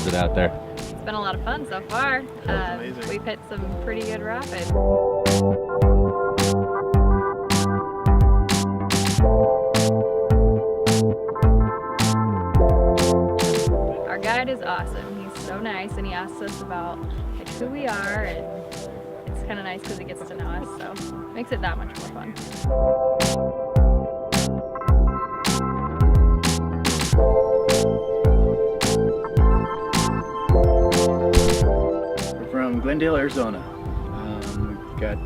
was it out there? It's been a lot of fun so far. We've hit some pretty good rapids. Our guide is awesome. He's so nice, and he asks us about like, who we are, and it's kind of nice because he gets to know us, so it makes it that much more fun. From Glendale, Arizona. We've got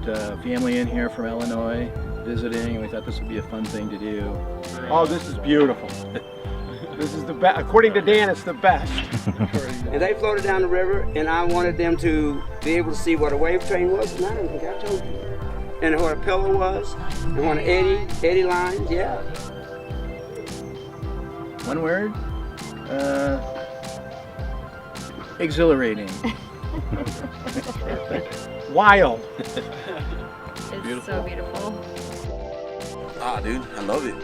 family in here from Illinois visiting, and we thought this would be a fun thing to do. Oh, this is beautiful. This is the best. According to Dan, it's the best. And they floated down the river, and I wanted them to be able to see what a wave train was, and I don't think I told you. And what a pillow was, and what an eddy lines, yeah. One word? Exhilarating. Wild. It's so beautiful. Ah, dude, I love it.